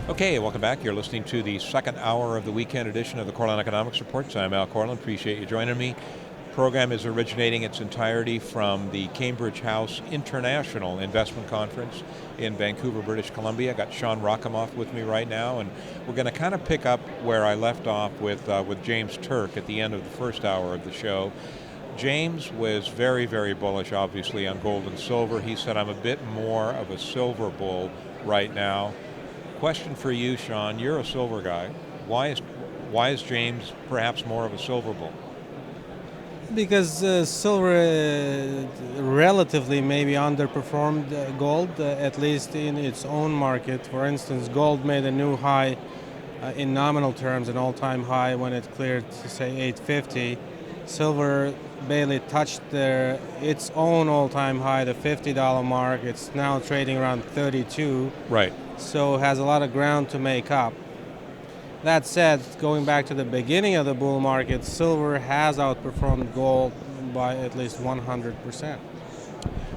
Okay, welcome back. You're listening to the second hour of the weekend edition of the Cortland Economics Reports. I'm Al Cortland. Appreciate you joining me. The program is originating its entirety from the Cambridge House International Investment Conference in Vancouver, British Columbia. I got Sean Rakhimov with me right now, and we're going to kind of pick up where I left off with James Turk at the end of the first hour of the show. James was very, very bullish, obviously, on gold and silver. He said, I'm a bit more of a silver bull right now. Question for you, Sean. You're a silver guy. Why is James perhaps more of a silver bull? Because silver relatively maybe underperformed gold, at least in its own market. For instance, gold made a new high in nominal terms, an all-time high when it cleared, say, 850. Silver barely touched its own all-time high, the $50 mark. It's now trading around 32. Right. So has a lot of ground to make up. That said, going back to the beginning of the bull market, silver has outperformed gold by at least 100%.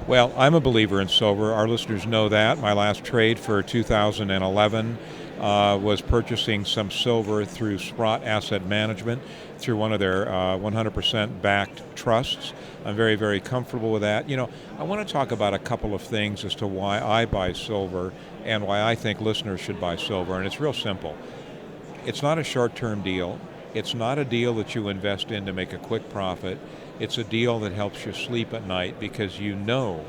Well, I'm a believer in silver. Our listeners know that. My last trade for 2011 was purchasing some silver through Sprott Asset Management, through one of their 100% backed trusts. I'm very, very comfortable with that. You know, I want to talk about a couple of things as to why I buy silver and why I think listeners should buy silver, and it's real simple. It's not a short-term deal. It's not a deal that you invest in to make a quick profit. It's a deal that helps you sleep at night because you know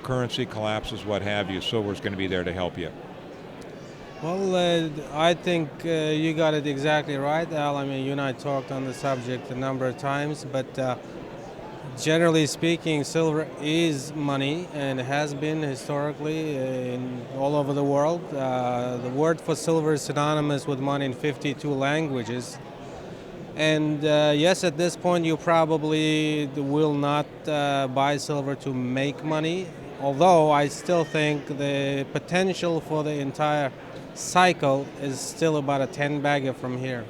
currency collapses, what have you, silver's going to be there to help you. Well, I think you got it exactly right, Al. I mean, you and I talked on the subject a number of times, but generally speaking, silver is money and has been historically all over the world. The word for silver is synonymous with money in 52 languages. And yes, at this point, you probably will not buy silver to make money, although I still think the potential for the entire cycle is still about a 10 bagger from here.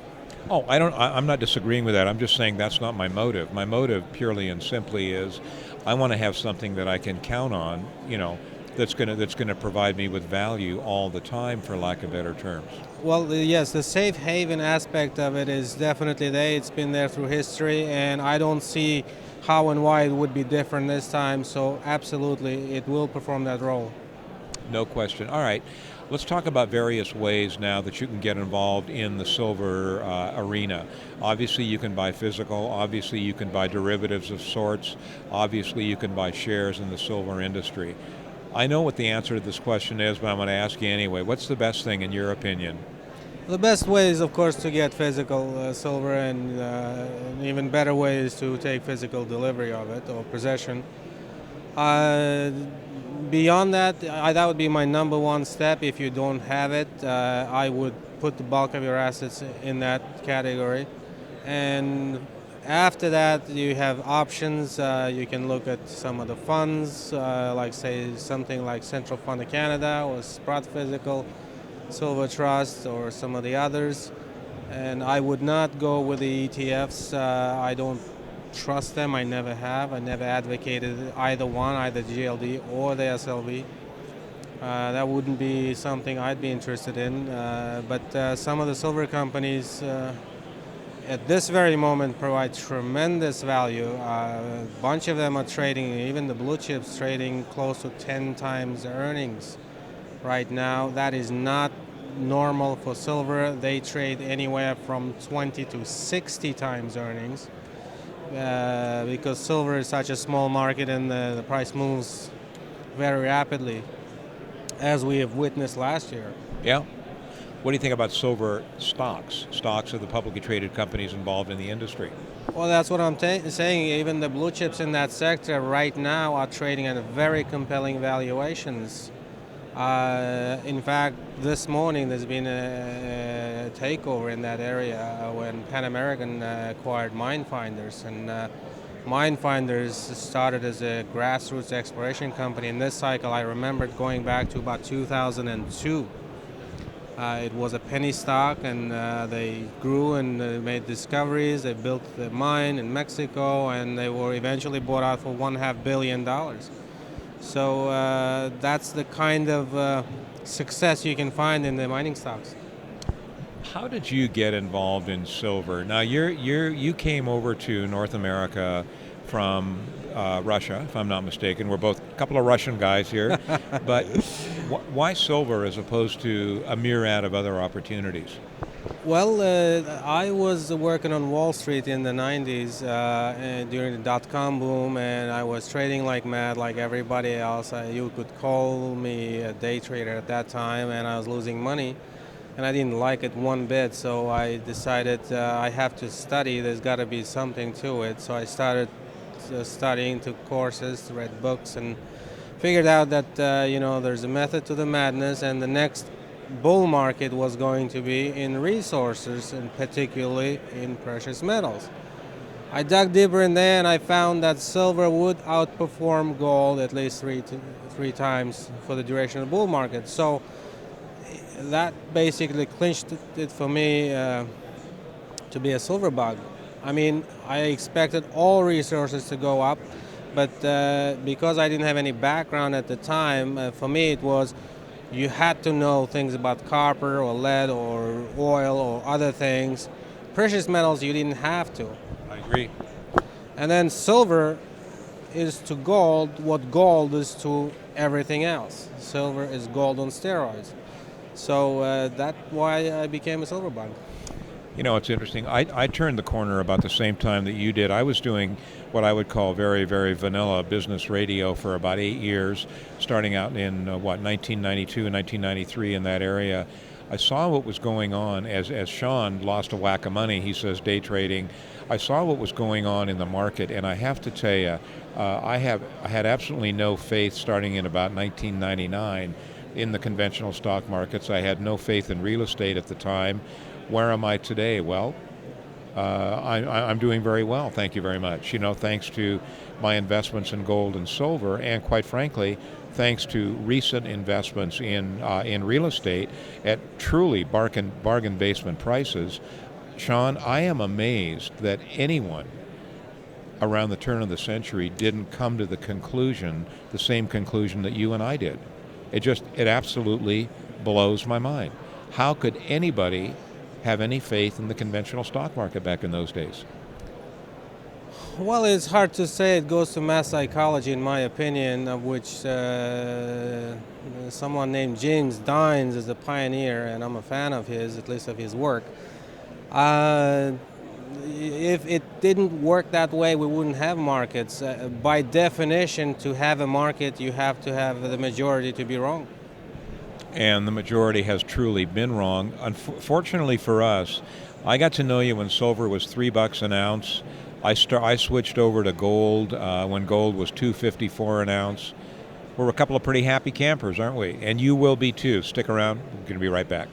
Oh, I'm not disagreeing with that. I'm just saying that's not my motive. My motive purely and simply is I want to have something that I can count on, you know, that's going to provide me with value all the time, for lack of better terms. Well, yes, the safe haven aspect of it is definitely there. It's been there through history, and I don't see how and why it would be different this time. So absolutely, it will perform that role. No question. All right. Let's talk about various ways now that you can get involved in the silver arena. Obviously, you can buy physical. Obviously, you can buy derivatives of sorts. Obviously, you can buy shares in the silver industry. I know what the answer to this question is, but I'm going to ask you anyway. What's the best thing in your opinion? The best way is, of course, to get physical silver, and an even better way is to take physical delivery of it or possession. Beyond that, that would be my number one step. If you don't have it, I would put the bulk of your assets in that category. And after that, you have options. You can look at some of the funds, like say something like Central Fund of Canada or Sprott Physical, Silver Trust, or some of the others. And I would not go with the ETFs. I don't trust them. I never have. I never advocated either one, either GLD or the SLV. That wouldn't be something I'd be interested in. But some of the silver companies at this very moment provide tremendous value. A bunch of them are trading, even the blue chips trading close to 10 times earnings right now. That is not normal for silver. They trade anywhere from 20 to 60 times earnings. Because silver is such a small market and the price moves very rapidly, as we have witnessed last year. Yeah. What do you think about silver stocks of the publicly traded companies involved in the industry? Well, that's what I'm saying. Even the blue chips in that sector right now are trading at very compelling valuations. In fact, this morning there's been a takeover in that area when Pan American acquired Minefinders. And Minefinders started as a grassroots exploration company. In this cycle, I remembered going back to about 2002. It was a penny stock, and they grew and made discoveries. They built the mine in Mexico, and they were eventually bought out for $1.5 billion. So that's the kind of success you can find in the mining stocks. How did you get involved in silver? Now you came over to North America from Russia, if I'm not mistaken. We're both a couple of Russian guys here, but why silver as opposed to a myriad of other opportunities? Well, I was working on Wall Street in the 90s and during the dot-com boom, and I was trading like mad like everybody else. You could call me a day trader at that time, and I was losing money, and I didn't like it one bit, so I decided I have to study. There's got to be something to it, so I started studying, took courses, read books, and figured out that there's a method to the madness, and the next bull market was going to be in resources, and particularly in precious metals. I dug deeper in there, and I found that silver would outperform gold at least three times for the duration of the bull market. So that basically clinched it for me to be a silver bug. I mean, I expected all resources to go up, but because I didn't have any background at the time, for me it was you had to know things about copper or lead or oil or other things. Precious metals, you didn't have to. I agree. And then silver is to gold what gold is to everything else. Silver is gold on steroids. So that's why I became a silver bug. You know, it's interesting. I turned the corner about the same time that you did. I was doing what I would call very, very vanilla business radio for about 8 years, starting out in, 1992 and 1993 in that area. I saw what was going on as Sean lost a whack of money, he says, day trading. I saw what was going on in the market, and I have to tell you, I had absolutely no faith starting in about 1999 in the conventional stock markets. I had no faith in real estate at the time. Where am I today? Well, I'm doing very well, thank you very much. Thanks to my investments in gold and silver, and quite frankly, thanks to recent investments in real estate at truly bargain basement prices. Sean, I am amazed that anyone around the turn of the century didn't come to the same conclusion that you and I did. It absolutely blows my mind. How could anybody have any faith in the conventional stock market back in those days? Well, it's hard to say. It goes to mass psychology, in my opinion, of which someone named James Dines is a pioneer, and I'm a fan of his, at least of his work. If it didn't work that way, we wouldn't have markets. By definition, to have a market, you have to have the majority to be wrong. And the majority has truly been wrong. Unfortunately for us, I got to know you when silver was $3 an ounce. I switched over to gold when gold was $2.54 an ounce. We're a couple of pretty happy campers, aren't we? And you will be too. Stick around. We're going to be right back.